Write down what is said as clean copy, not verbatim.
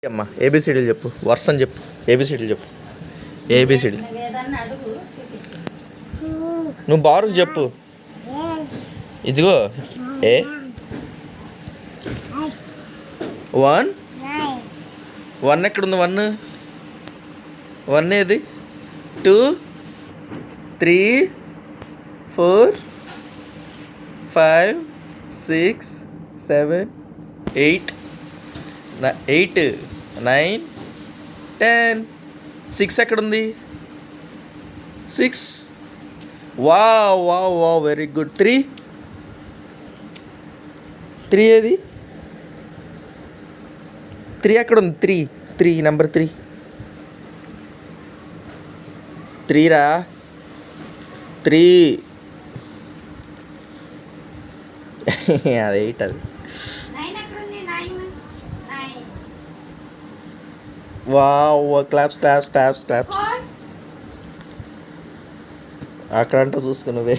అమ్మా ఏబిసిడీలు చెప్పు వర్షం చెప్పు ఏబిసిడీలు చెప్పు ఏబిసిడి నువ్వు బారుకు చెప్పు ఇదిగో ఏ 1 ఎక్కడుంది 1 ఏది 2 3 4 5 6 7 8 8 9 10 6 ఎక్కడుంది 6 wow wow wow very good 3 ఏది 3 ఎక్కడుంది 3 నెంబర్ 3 రా 3 అది 8 అది వావ్ క్లాప్స్ అక్కడ అంట చూసుకున్నవే